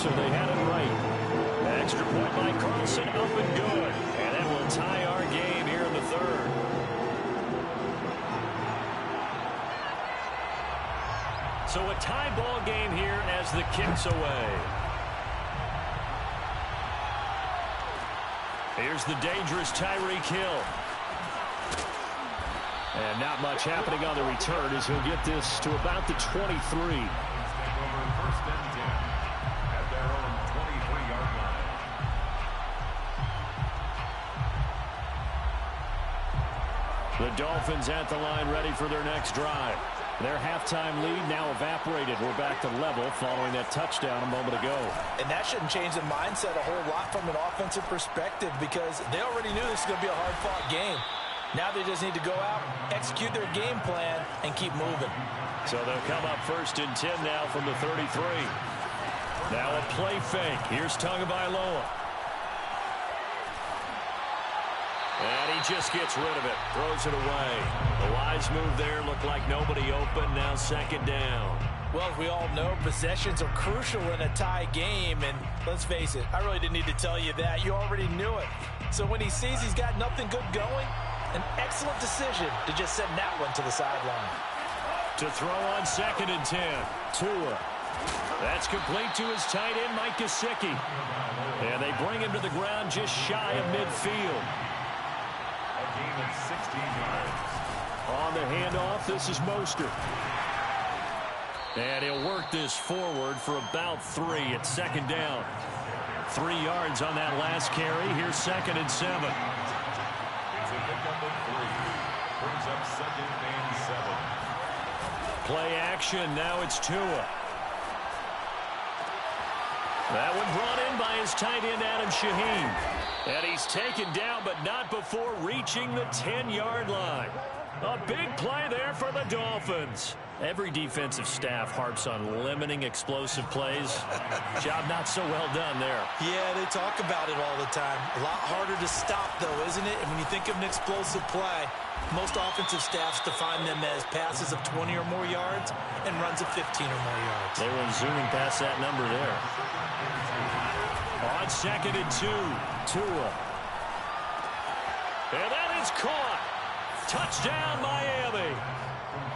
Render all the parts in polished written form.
so they had it right. Extra point by Carlson, up and good. And that will tie our game here in the third. So a tie ball game here as the kick's away. Here's the dangerous Tyreek Hill. And not much happening on the return as he'll get this to about the 23. The Dolphins at the line ready for their next drive. Their halftime lead now evaporated. We're back to level following that touchdown a moment ago. And that shouldn't change the mindset a whole lot from an offensive perspective because they already knew this was going to be a hard-fought game. Now they just need to go out, execute their game plan, and keep moving. So they'll come up 1st and 10 now from the 33. Now a play fake. Here's Tagovailoa. And he just gets rid of it. Throws it away. The wise move there. Looked like nobody open. Now 2nd down. Well, as we all know, possessions are crucial in a tie game. And let's face it, I really didn't need to tell you that. You already knew it. So when he sees he's got nothing good going, an excellent decision to just send that one to the sideline. To throw on 2nd and 10. Tua. That's complete to his tight end, Mike Gesicki. And they bring him to the ground just shy of midfield. A gain of 16 yards. On the handoff, this is Mostert. And he'll work this forward for about 3 at 2nd down. 3 yards on that last carry. Here's 2nd and 7. It's a pickup of 3. Brings up 2nd and 7. Play action. Now it's Tua. That one brought in by his tight end, Adam Shaheen. And he's taken down, but not before reaching the 10-yard line. A big play there for the Dolphins. Every defensive staff harps on limiting explosive plays. Job not so well done there. Yeah, they talk about it all the time. A lot harder to stop, though, isn't it? And when you think of an explosive play, most offensive staffs define them as passes of 20 or more yards and runs of 15 or more yards. They were zooming past that number there. On 2nd and 2, Tua. And that is caught. Touchdown, Miami.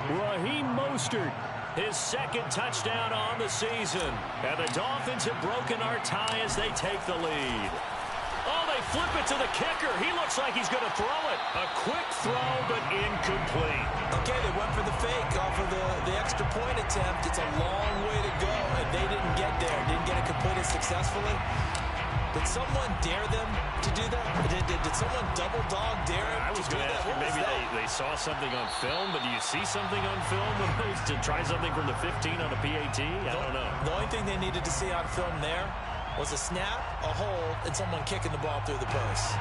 Raheem Mostert, his 2nd touchdown on the season. And the Dolphins have broken our tie as they take the lead. Oh, they flip it to the kicker. He looks like he's going to throw it. A quick throw, but incomplete. Okay, they went for the fake off of the extra point attempt. It's a long way to go, and they didn't get there. Didn't get it completed successfully. Did someone dare them to do that? Did someone double dog dare him? I was going to ask you, maybe they saw something on film, but do you see something on film to try something from the 15 on a PAT? I don't know. The only thing they needed to see on film there was a snap, a hold, and someone kicking the ball through the post.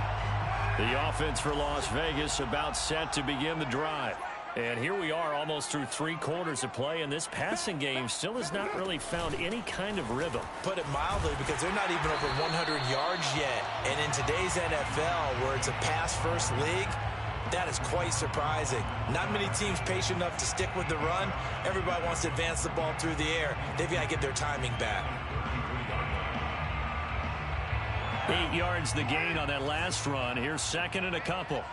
The offense for Las Vegas about set to begin the drive. And here we are almost through 3 quarters of play, and this passing game still has not really found any kind of rhythm. Put it mildly, because they're not even over 100 yards yet. And in today's NFL, where it's a pass-first league, that is quite surprising. Not many teams patient enough to stick with the run. Everybody wants to advance the ball through the air. They've got to get their timing back. 8 yards the gain on that last run. Here's 2nd and a couple.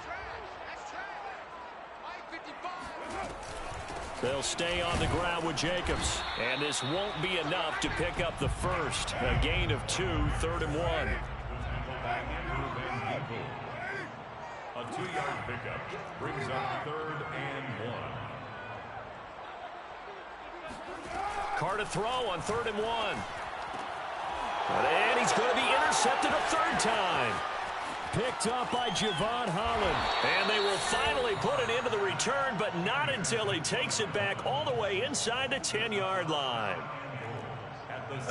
They'll stay on the ground with Jacobs. And this won't be enough to pick up the first. A gain of 2, 3rd and 1. A 2-yard pickup brings up 3rd and 1. Carr to throw on 3rd and 1. And he's going to be intercepted a 3rd time. Picked up by Javon Holland. And they will finally put it into the return, but not until he takes it back all the way inside the 10-yard line.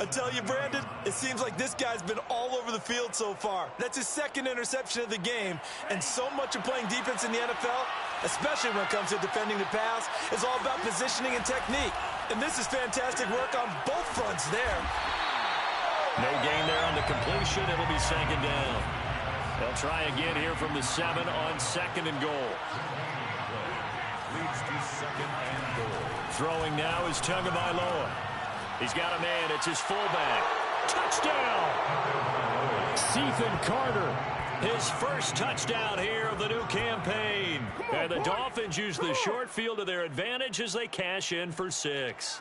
I tell you, Brandon, it seems like this guy's been all over the field so far. That's his 2nd interception of the game. And so much of playing defense in the NFL, especially when it comes to defending the pass, is all about positioning and technique. And this is fantastic work on both fronts there. No gain there on the completion. It'll be 2nd down. They'll try again here from the 7 on 2nd and goal. Leads to 2nd and goal. Throwing now is Tagovailoa. He's got a man. It's his fullback. Touchdown! Stephen Carter. His first touchdown here of the new campaign. And the Dolphins use the short field to their advantage as they cash in for 6.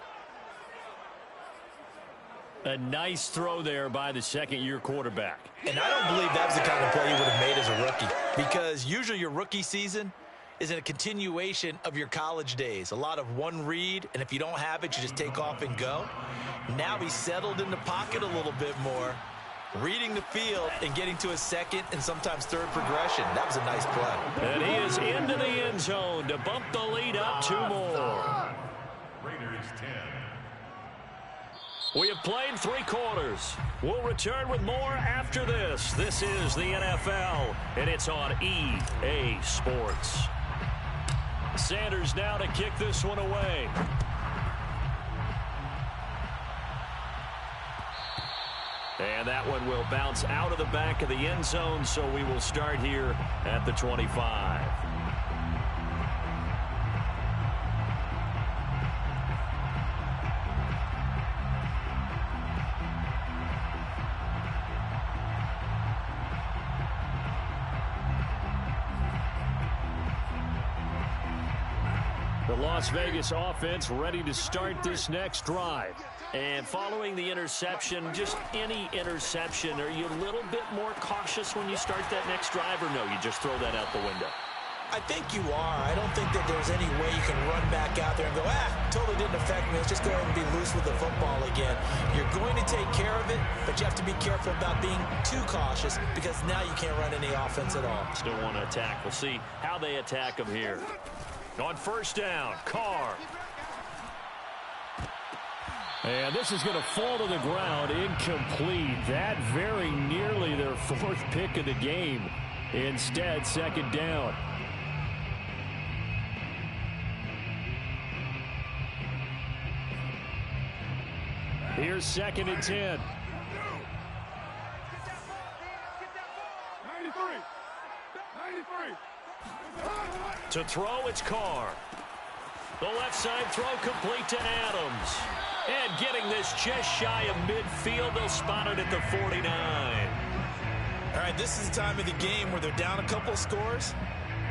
A nice throw there by the second-year quarterback. And I don't believe that was the kind of play he would have made as a rookie, because usually your rookie season is in a continuation of your college days. A lot of one read, and if you don't have it, you just take off and go. Now he's settled in the pocket a little bit more, reading the field and getting to a second and sometimes third progression. That was a nice play. And he is into the end zone to bump the lead up 2 more. Raiders 10. We have played 3 quarters. We'll return with more after this. This is the NFL, and it's on EA Sports. Sanders now to kick this one away. And that one will bounce out of the back of the end zone, so we will start here at the 25. The Las Vegas offense ready to start this next drive. And following the interception, just any interception, are you a little bit more cautious when you start that next drive, or no, you just throw that out the window? I think you are. I don't think that there's any way you can run back out there and go, totally didn't affect me. Let's just go ahead and be loose with the football again. You're going to take care of it, but you have to be careful about being too cautious, because now you can't run any offense at all. Still want to attack. We'll see how they attack them here. On first down, Carr. And this is going to fall to the ground, incomplete. That very nearly their 4th pick of the game. Instead, second down. Here's 2nd and 10. 93. To throw, it's Carr. The left side throw complete to Adams. And getting this just shy of midfield, they'll spot it at the 49. All right, this is the time of the game where they're down a couple scores,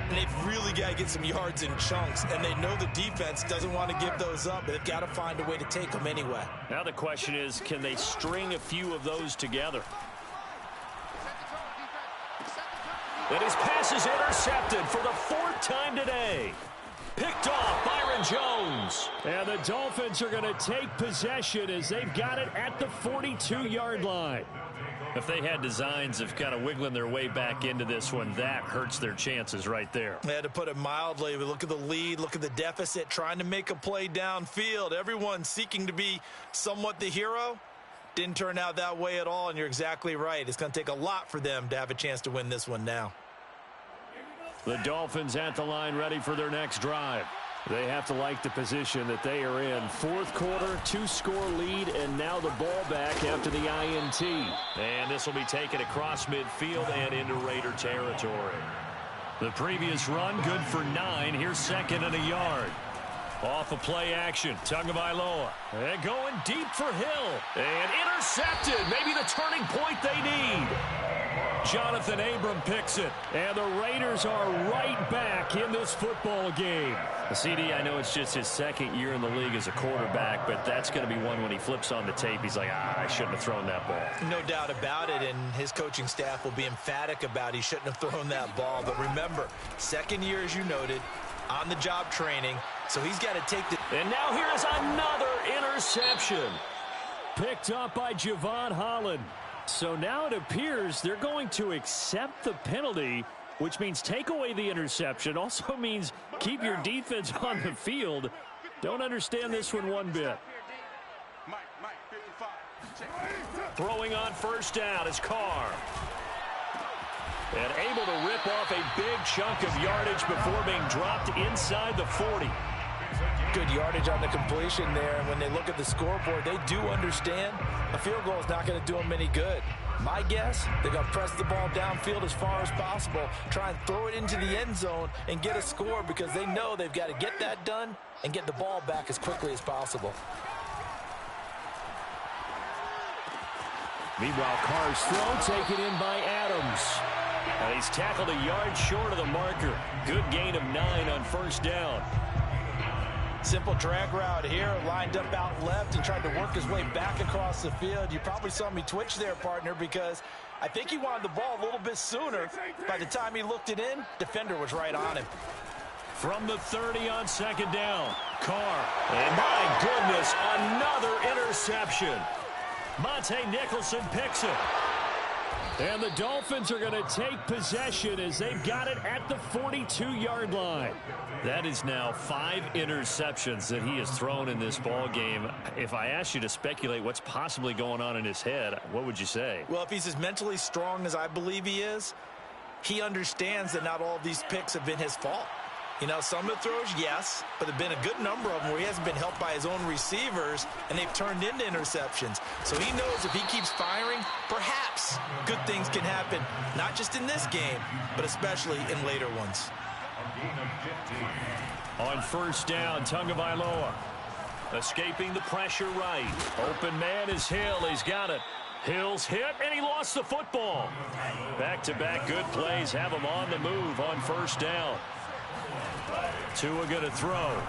and they've really got to get some yards in chunks, and they know the defense doesn't want to give those up, but they've got to find a way to take them anyway. Now the question is, can they string a few of those together? And his pass is intercepted for the 4th time today. Picked off Byron Jones. And the Dolphins are going to take possession as they've got it at the 42-yard line. If they had designs of kind of wiggling their way back into this one, that hurts their chances right there. They had to put it mildly. We look at the lead, look at the deficit, trying to make a play downfield. Everyone seeking to be somewhat the hero. Didn't turn out that way at all, and you're exactly right. It's going to take a lot for them to have a chance to win this one now. The Dolphins at the line ready for their next drive. They have to like the position that they are in. 4th quarter, 2-score lead, and now the ball back after the INT. And this will be taken across midfield and into Raider territory. The previous run, good for 9. Here's 2nd and a yard. Off of play action, Tagovailoa. And going deep for Hill. And intercepted. Maybe the turning point they need. Jonathan Abram picks it. And the Raiders are right back in this football game. CD, I know it's just his 2nd year in the league as a quarterback, but that's going to be one when he flips on the tape. He's like, I shouldn't have thrown that ball. No doubt about it, and his coaching staff will be emphatic about he shouldn't have thrown that ball. But remember, 2nd year, as you noted, on-the-job training, so he's got to take the... And now here is another interception. Picked up by Javon Holland. So now it appears they're going to accept the penalty, which means take away the interception. Also means keep your defense on the field. Don't understand this one bit. Throwing on first down is Carr. And able to rip off a big chunk of yardage before being dropped inside the 40. Good yardage on the completion there, and when they look at the scoreboard, they do understand a field goal is not going to do them any good. My guess, they're going to press the ball downfield as far as possible, try and throw it into the end zone and get a score, because they know they've got to get that done and get the ball back as quickly as possible. Meanwhile, Carr's throw taken in by Adams. And he's tackled a yard short of the marker. Good gain of 9 on first down. Simple drag route here, lined up out left and tried to work his way back across the field. You probably saw me twitch there, partner, because I think he wanted the ball a little bit sooner. By the time he looked it in, defender was right on him. From the 30 on second down, Carr. And my goodness, another interception. Monte Nicholson picks it. And the Dolphins are going to take possession as they've got it at the 42-yard line. That is now 5 interceptions that he has thrown in this ball game. If I asked you to speculate what's possibly going on in his head, what would you say? Well, if he's as mentally strong as I believe he is, he understands that not all of these picks have been his fault. You know, some of the throws, yes, but there have been a good number of them where he hasn't been helped by his own receivers, and they've turned into interceptions. So he knows if he keeps firing, perhaps good things can happen, not just in this game, but especially in later ones. On first down, Tagovailoa escaping the pressure right. Open man is Hill. He's got it. Hill's hit, and he lost the football. Back-to-back good plays have him on the move on first down. Tua going to throw.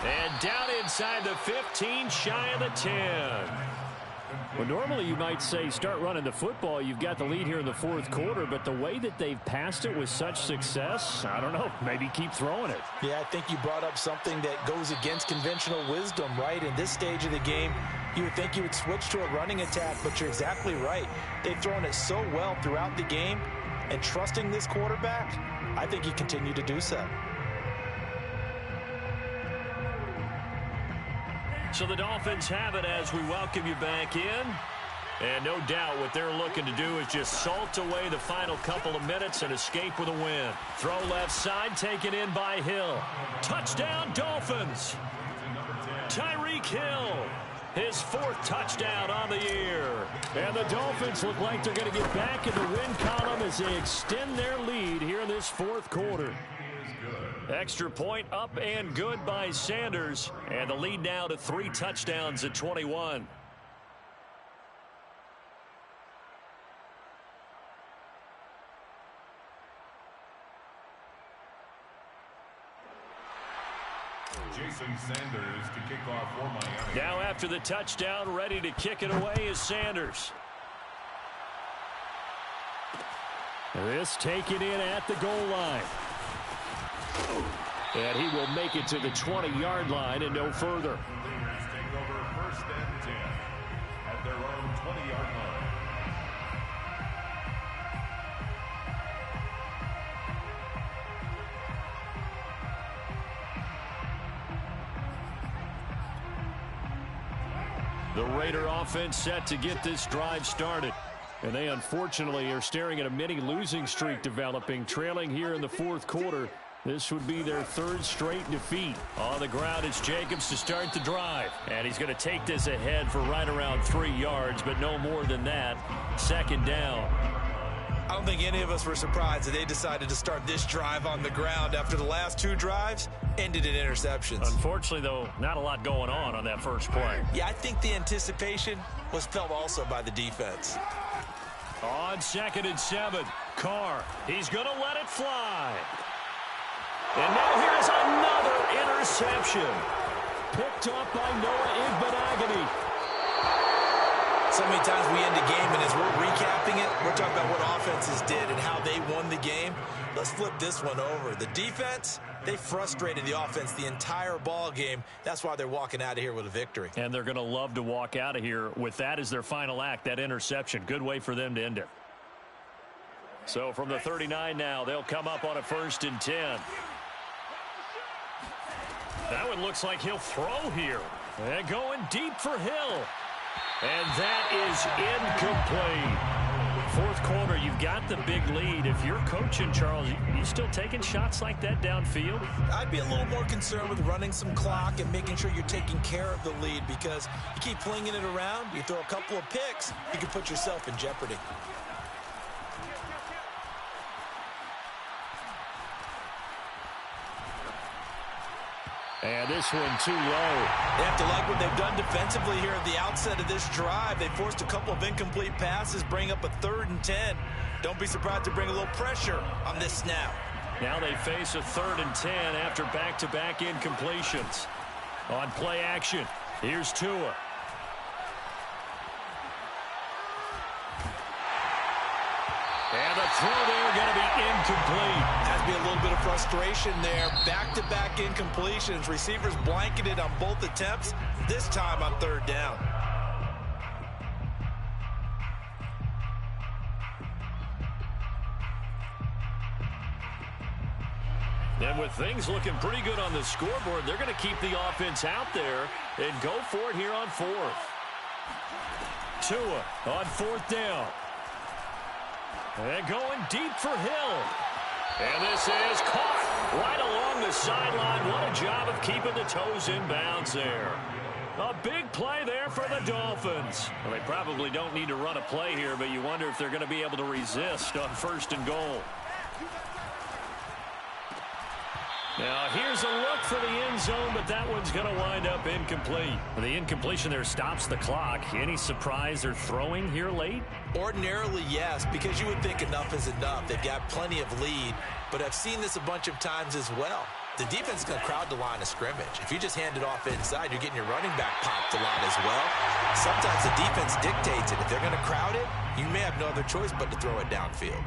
And down inside the 15, shy of the 10. Well, normally you might say start running the football. You've got the lead here in the fourth quarter, but the way that they've passed it with such success, I don't know, maybe keep throwing it. Yeah, I think you brought up something that goes against conventional wisdom, right? In this stage of the game, you would think you would switch to a running attack, but you're exactly right. They've thrown it so well throughout the game, and trusting this quarterback, I think he continued to do so. So the Dolphins have it as we welcome you back in. And no doubt what they're looking to do is just salt away the final couple of minutes and escape with a win. Throw left side, taken in by Hill. Touchdown, Dolphins. Tyreek Hill, his 4th touchdown on the year. And the Dolphins look like they're going to get back in the win column as they extend their lead here in this fourth quarter. Extra point up and good by Sanders. And the lead now to 3 touchdowns at 21. Jason Sanders to kick off for Miami. Now after the touchdown, ready to kick it away is Sanders. This taken in at the goal line. And he will make it to the 20-yard line and no further. Take over 1st and 10 at their own 20-yard line. The Raider offense set to get this drive started. And they unfortunately are staring at a mini losing streak developing, trailing here in the fourth quarter. This would be their 3rd straight defeat. On the ground, it's Jacobs to start the drive. And he's going to take this ahead for right around 3 yards, but no more than that. 2nd down. I don't think any of us were surprised that they decided to start this drive on the ground after the last 2 drives ended in interceptions. Unfortunately, though, not a lot going on that first play. Yeah, I think the anticipation was felt also by the defense. On 2nd and 7, Carr. He's going to let it fly. And now here's another interception. Picked up by Noah Igbenogany. So many times we end a game, and as we're recapping it, we're talking about what offenses did and how they won the game. Let's flip this one over. The defense, they frustrated the offense the entire ball game. That's why they're walking out of here with a victory. And they're going to love to walk out of here with that as their final act, that interception. Good way for them to end it. So from the 39 now, they'll come up on a 1st and 10. That one looks like he'll throw here. And going deep for Hill. And that is incomplete. Fourth quarter, you've got the big lead. If you're coaching, Charles, you still taking shots like that downfield? I'd be a little more concerned with running some clock and making sure you're taking care of the lead, because you keep flinging it around, you throw a couple of picks, you can put yourself in jeopardy. And this one too low. They have to like what they've done defensively here at the outset of this drive. They forced a couple of incomplete passes, bring up a 3rd and 10. Don't be surprised to bring a little pressure on this snap. Now they face a 3rd and 10 after back-to-back incompletions. On play action, here's Tua. And the throw there going to be incomplete. Has to be a little bit of frustration there. Back-to-back incompletions. Receivers blanketed on both attempts, this time on 3rd down. And with things looking pretty good on the scoreboard, they're going to keep the offense out there and go for it here on 4th. Tua on 4th down. And going deep for Hill. And this is caught right along the sideline. What a job of keeping the toes in bounds there. A big play there for the Dolphins. Well, they probably don't need to run a play here, but you wonder if they're going to be able to resist on 1st and goal. Now, here's a look for the end zone, but that one's going to wind up incomplete. The incompletion there stops the clock. Any surprise they're throwing here late? Ordinarily, yes, because you would think enough is enough. They've got plenty of lead, but I've seen this a bunch of times as well. The defense is going to crowd the line of scrimmage. If you just hand it off inside, you're getting your running back popped a lot as well. Sometimes the defense dictates it. If they're going to crowd it, you may have no other choice but to throw it downfield.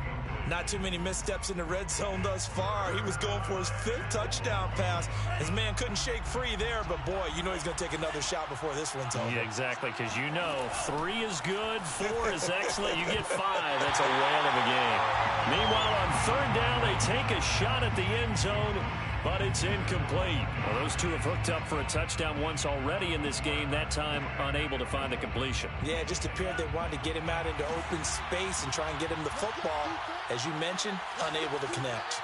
Not too many missteps in the red zone thus far. He was going for his 5th touchdown pass. His man couldn't shake free there, but boy, you know he's going to take another shot before this one's over. Yeah, exactly, because you know 3 is good, 4 is excellent. You get 5, that's a whale of a game. Meanwhile, on 3rd down, they take a shot at the end zone, but it's incomplete. Well, those two have hooked up for a touchdown once already in this game, that time unable to find the completion. Yeah, it just appeared they wanted to get him out into open space and try and get him the football. As you mentioned, unable to connect.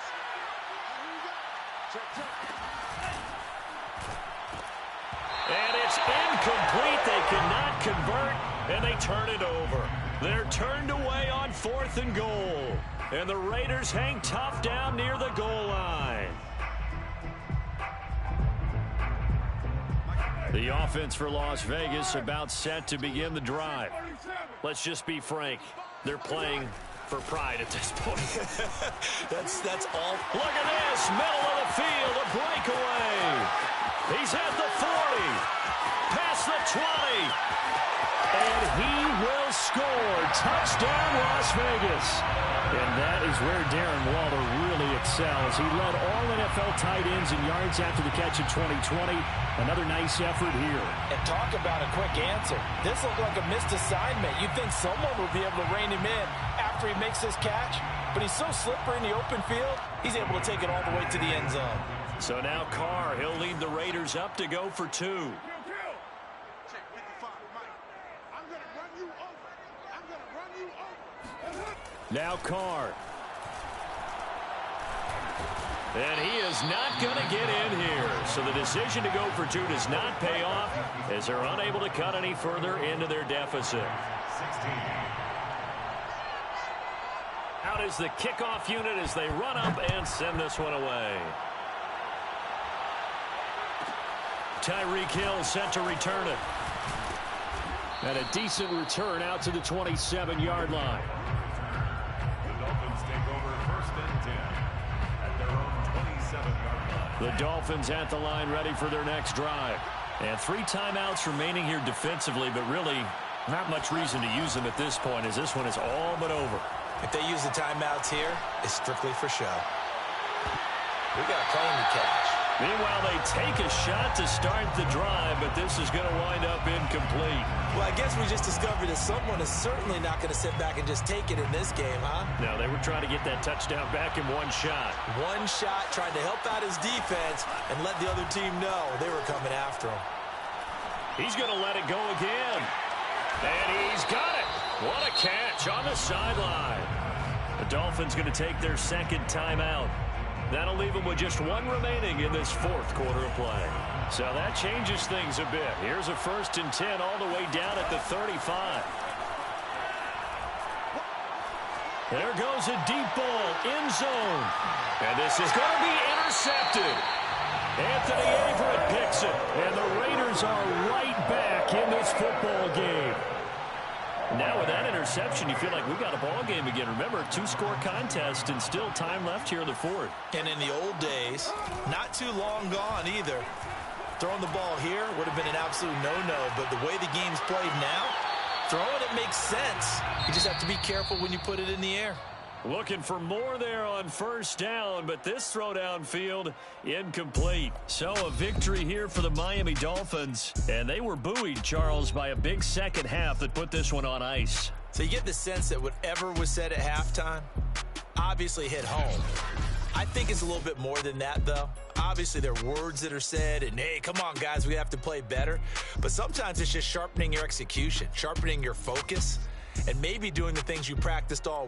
And it's incomplete. They cannot convert, and they turn it over. They're turned away on 4th and goal. And the Raiders hang tough down near the goal line. The offense for Las Vegas about set to begin the drive. Let's just be frank. They're playing for pride at this point. that's all. Look at this. Middle of the field. A breakaway. He's at the 40. Past the 20. And he will score. Touchdown, Las Vegas. And that is where Darren Waller really excels. He led all NFL tight ends in yards after the catch in 2020. Another nice effort here. And talk about a quick answer. This looked like a missed assignment. You'd think someone would be able to rein him in after he makes this catch. But he's so slippery in the open field, he's able to take it all the way to the end zone. So now Carr, he'll lead the Raiders up to go for 2. Now Carr. And he is not going to get in here. So the decision to go for 2 does not pay off as they're unable to cut any further into their deficit. 16. Out is the kickoff unit as they run up and send this one away. Tyreek Hill set to return it. And a decent return out to the 27-yard line. The Dolphins take over 1st and 10 at their own 27-yard line. The Dolphins at the line ready for their next drive. And 3 timeouts remaining here defensively, but really not much reason to use them at this point as this one is all but over. If they use the timeouts here, it's strictly for show. We got a plane to catch. Meanwhile, they take a shot to start the drive, but this is going to wind up incomplete. Well, I guess we just discovered that someone is certainly not going to sit back and just take it in this game, huh? No, they were trying to get that touchdown back in one shot. One shot, trying to help out his defense and let the other team know they were coming after him. He's going to let it go again. And he's got it. What a catch on the sideline. The Dolphins going to take their 2nd timeout. That'll leave them with just 1 remaining in this 4th quarter of play. So that changes things a bit. Here's a 1st and 10 all the way down at the 35. There goes a deep ball, end zone. And this is going to be intercepted. Anthony Averett picks it, and the Raiders are right back in this football game. Now with that interception, you feel like we got a ball game again. Remember, 2-score contest and still time left here in the fourth. And in the old days, not too long gone either, throwing the ball here would have been an absolute no-no. But the way the game's played now, throwing it makes sense. You just have to be careful when you put it in the air. Looking for more there on first down, but this throw downfield incomplete. So a victory here for the Miami Dolphins. And they were buoyed, Charles, by a big second half that put this one on ice. So you get the sense that whatever was said at halftime obviously hit home. I think it's a little bit more than that, though. Obviously, there are words that are said, and, hey, come on, guys, we have to play better. But sometimes it's just sharpening your execution, sharpening your focus, and maybe doing the things you practiced all week.